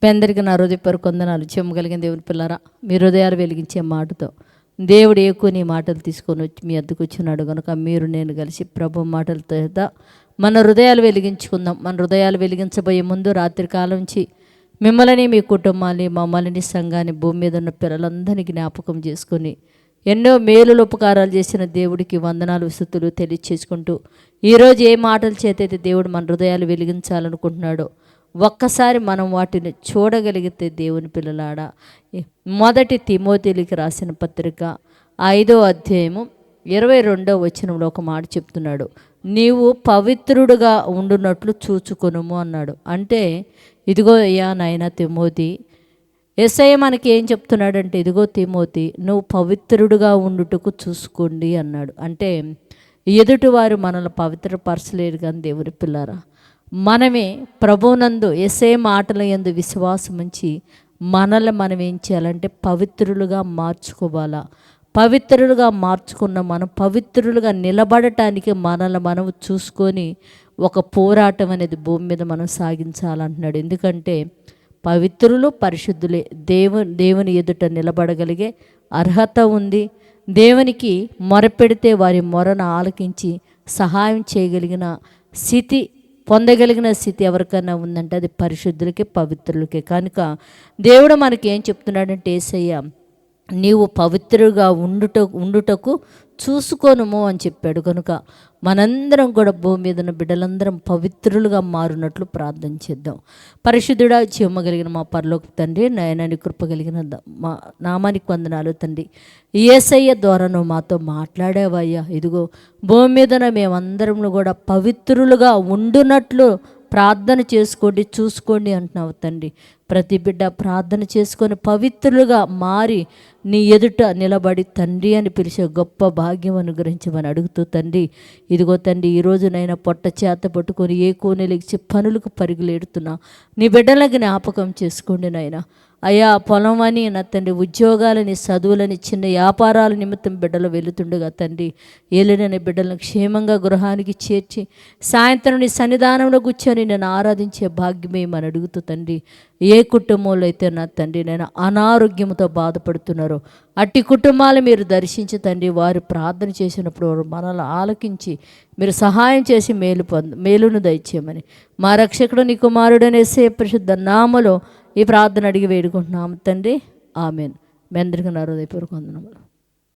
పెందరికి నా హృదయపూర్వక వందనాలు. చెమ్మగలిగిన దేవుని పిల్లరా, మీ హృదయాలు వెలిగించే మాటతో దేవుడు నీ మాటలు తీసుకొని వచ్చి మీ అద్దకు వచ్చినాడు కనుక మీరు నేను కలిసి ప్రభు మాటలతో మన హృదయాలు వెలిగించుకుందాం. మన హృదయాలు వెలిగించబోయే ముందు రాత్రికాలం నుంచి మిమ్మల్ని, మీ కుటుంబాన్ని, మమ్మల్ని, సంఘాన్ని, భూమి మీద ఉన్న పిల్లలందరినీ జ్ఞాపకం చేసుకొని ఎన్నో మేలులు ఉపకారాలు చేసిన దేవుడికి వందనాలు, స్తుతులు తెలియచేసుకుంటూ ఈరోజు ఏ మాటల చేతైతే దేవుడు మన హృదయాలు వెలిగించాలనుకుంటున్నాడో ఒక్కసారి మనం వాటిని చూడగలిగితే దేవుని పిల్లలాడ, మొదటి తిమోతికి రాసిన పత్రిక 5వ అధ్యాయము 22వ వచనంలో ఒక మాట చెప్తున్నాడు. నీవు పవిత్రుడుగా ఉండునట్లు చూచుకొనుము అన్నాడు. అంటే ఇదిగో అయ్యా నాయన తిమోతి, యేసయ్య మనకి ఏం చెప్తున్నాడంటే, ఇదిగో తిమోతి నువ్వు పవిత్రుడుగా ఉండుటకు చూసుకోండి అన్నాడు. అంటే ఎదుటివారు మనల్ని పవిత్రపరచలేరు కానీ దేవుని పిల్లారా, మనమే ప్రభువునందు యేసయ్య మాటల యందు విశ్వాసం ఉంచి మనల్ని మనం ఏం చేయాలంటే పవిత్రులుగా మార్చుకోవాలా. పవిత్రులుగా మార్చుకున్న మనం పవిత్రులుగా నిలబడటానికి మనల్ని మనం చూసుకొని ఒక పోరాటం అనేది భూమి మీద మనం సాగించాలంటున్నాడు. ఎందుకంటే పవిత్రులు పరిశుద్ధులే దేవుని ఎదుట నిలబడగలిగే అర్హత ఉంది. దేవునికి మొరపెడితే వారి మొరను ఆలకించి సహాయం చేయగలిగిన స్థితి, పొందగలిగిన స్థితి ఎవరికైనా ఉందంటే అది పరిశుద్ధులకే, పవిత్రులకే. కనుక దేవుడు మనకి ఏం చెప్తున్నాడంటే, యేసయ్య నీవు పవిత్రుగా ఉండుటకు చూసుకోనుము అని చెప్పాడు. కనుక మనందరం కూడా భూమి మీద ఉన్న బిడ్డలందరం పవిత్రులుగా మారునట్లు ప్రార్థన చేద్దాం. పరిశుద్ధుడా, చిమ్మగలిగిన మా పరలోక తండ్రి, నయనాన్ని కృపగలిగిన మా నామానికి వందనాలు తండ్రి. యేసయ్య ద్వారా నువ్వు మాతో మాట్లాడావయ్యా. ఇదిగో భూమి మీద మేమందరం కూడా పవిత్రులుగా ఉండునట్లు ప్రార్థన చేసుకోండి, చూసుకోండి అంటున్నావు తండ్రి. ప్రతి బిడ్డ ప్రార్థన చేసుకొని పవిత్రులుగా మారి నీ ఎదుట నిలబడి తండ్రి అని పిలిచే గొప్ప భాగ్యం అనుగ్రహించమని అడుగుతూ తండ్రి, ఇదిగో తండ్రి ఈరోజు నైనా పొట్ట చేత పట్టుకొని ఏ కోనెలిచ్చి పనులకు పరుగులేడుతున్నా నీ బిడ్డల జ్ఞాపకం చేసుకోండి నాయన. అయా పొలం అని నా తండ్రి, ఉద్యోగాలని, చదువులని, చిన్న వ్యాపారాల నిమిత్తం బిడ్డలు వెళుతుండగా తండ్రి, ఏలినని బిడ్డలను క్షేమంగా గృహానికి చేర్చి సాయంత్రం నీ సన్నిధానంలో కూర్చొని నేను ఆరాధించే భాగ్యమే అని అడుగుతూ తండ్రి, ఏ కుటుంబంలో అయితే నా తండ్రి నేను అనారోగ్యంతో బాధపడుతున్నారో అట్టి కుటుంబాలు మీరు దర్శించి తండ్రి, వారు ప్రార్థన చేసినప్పుడు వారు మనల్ని ఆలకించి మీరు సహాయం చేసి మేలును దయచేయమని మా రక్షకుడు నీ కుమారుడనే యేసయ్య పరిశుద్ధ నామములో ఈ ప్రార్థన అడిగి వేడుకుంటున్నాము తండ్రి. ఆమెన్. మీ అందరికీ నా హృదయపూర్వక వందనములు.